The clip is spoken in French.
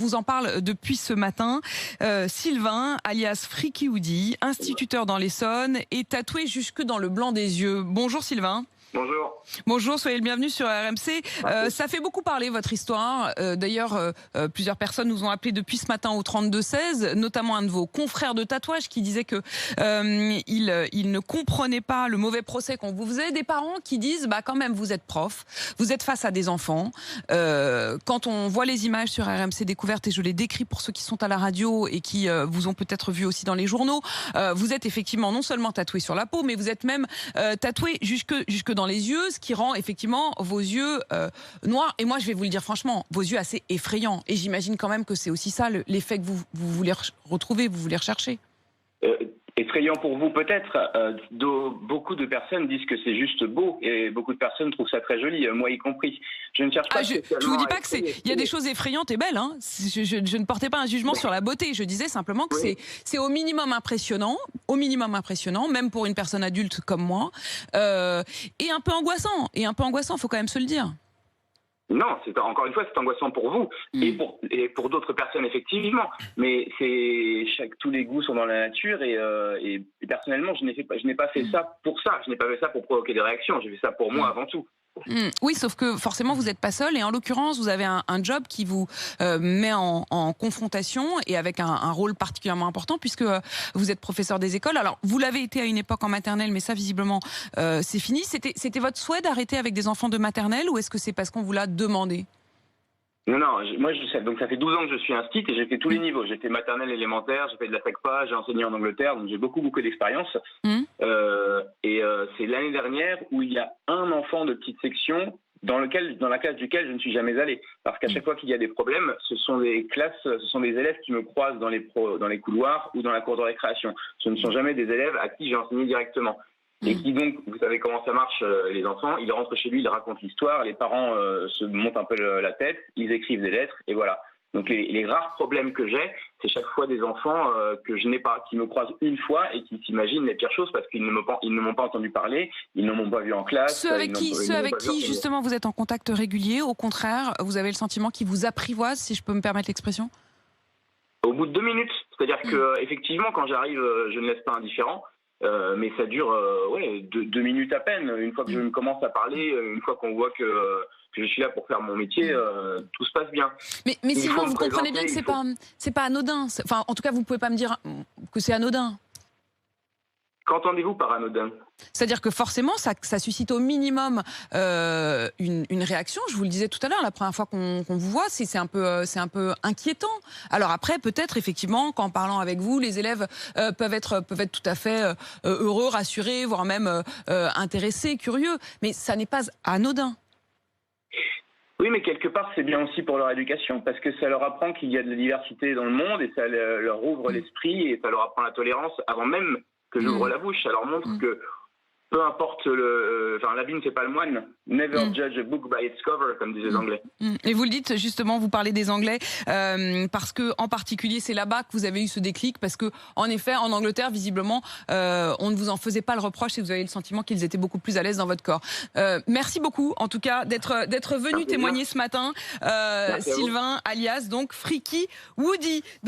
Vous en parle depuis ce matin. Sylvain, alias Freaky Woody, instituteur dans l'Essonne, est tatoué jusque dans le blanc des yeux. Bonjour Sylvain. Bonjour. Bonjour, soyez le bienvenu sur RMC. Ça fait beaucoup parler votre histoire. D'ailleurs, plusieurs personnes nous ont appelé depuis ce matin au 32-16, notamment un de vos confrères de tatouage qui disait que il ne comprenait pas le mauvais procès qu'on vous faisait. Des parents qui disent, bah quand même, vous êtes prof, vous êtes face à des enfants. Quand on voit les images sur RMC Découverte, et je les décris pour ceux qui sont à la radio et qui vous ont peut-être vu aussi dans les journaux, vous êtes effectivement non seulement tatoué sur la peau, mais vous êtes même tatoué jusque dans les yeux, ce qui rend effectivement vos yeux noirs. Et moi, je vais vous le dire franchement, vos yeux assez effrayants. Et j'imagine quand même que c'est aussi ça l'effet que vous voulez retrouver, vous voulez rechercher. Effrayant pour vous peut-être. Beaucoup de personnes disent que c'est juste beau et beaucoup de personnes trouvent ça très joli, moi y compris. Je ne cherche pas. Je vous dis pas que c'est. Il y a des choses effrayantes et belles. Hein. Je ne portais pas un jugement sur la beauté. Je disais simplement que c'est au minimum impressionnant, même pour une personne adulte comme moi, et un peu angoissant. Faut quand même se le dire. Non, encore une fois, c'est angoissant pour vous et pour d'autres personnes effectivement. Mais tous les goûts sont dans la nature et personnellement, je n'ai pas fait ça pour ça. Je n'ai pas fait ça pour provoquer des réactions. J'ai fait ça pour moi avant tout. Oui, sauf que forcément vous n'êtes pas seul et en l'occurrence vous avez un job qui vous met en confrontation et avec un rôle particulièrement important puisque vous êtes professeur des écoles. Alors vous l'avez été à une époque en maternelle, mais ça visiblement c'est fini. C'était votre souhait d'arrêter avec des enfants de maternelle ou est-ce que c'est parce qu'on vous l'a demandé ? Non, moi donc ça fait 12 ans que je suis instit et j'ai fait tous les niveaux. J'ai fait maternelle, élémentaire, j'ai fait de la SECPA, j'ai enseigné en Angleterre, donc j'ai beaucoup d'expérience. C'est l'année dernière où il y a un enfant de petite section dans la classe duquel je ne suis jamais allé. Parce qu'à chaque fois qu'il y a des problèmes, ce sont des élèves qui me croisent dans les couloirs ou dans la cour de récréation. Ce ne sont jamais des élèves à qui j'ai enseigné directement. Et qui donc, vous savez comment ça marche, les enfants, ils rentrent chez lui, ils racontent l'histoire, les parents se montent un peu la tête, ils écrivent des lettres, et voilà. Donc les rares problèmes que j'ai, c'est chaque fois des enfants que je n'ai pas, qui me croisent une fois et qui s'imaginent les pires choses parce qu'ils ne m'ont pas entendu parler, ils ne m'ont pas vu en classe. Ceux avec qui justement vous êtes en contact régulier, au contraire, vous avez le sentiment qu'ils vous apprivoisent, si je peux me permettre l'expression ? Au bout de 2 minutes, c'est-à-dire que effectivement, quand j'arrive, je ne laisse pas indifférent. Mais ça dure 2 minutes à peine. Une fois que je commence à parler, une fois qu'on voit que je suis là pour faire mon métier, tout se passe bien. Mais Sylvain, vous comprenez bien que c'est pas anodin. Enfin, en tout cas, vous pouvez pas me dire que c'est anodin. Qu'entendez-vous par anodin ? C'est-à-dire que forcément, ça suscite au minimum une réaction. Je vous le disais tout à l'heure, la première fois qu'on vous voit, c'est un peu inquiétant. Alors après, peut-être effectivement, qu'en parlant avec vous, les élèves peuvent être tout à fait heureux, rassurés, voire même intéressés, curieux. Mais ça n'est pas anodin. Oui, mais quelque part, c'est bien aussi pour leur éducation, parce que ça leur apprend qu'il y a de la diversité dans le monde et ça leur ouvre l'esprit et ça leur apprend la tolérance avant même que j'ouvre la bouche. Ça leur montre que peu importe l'habit ne fait pas le moine. Never judge a book by its cover, comme disent les Anglais. Et vous le dites justement, vous parlez des Anglais, parce que en particulier c'est là-bas que vous avez eu ce déclic, parce que en effet en Angleterre visiblement on ne vous en faisait pas le reproche et vous avez le sentiment qu'ils étaient beaucoup plus à l'aise dans votre corps. Merci beaucoup en tout cas d'être venu témoigner ce matin, Sylvain alias donc Freaky Woody.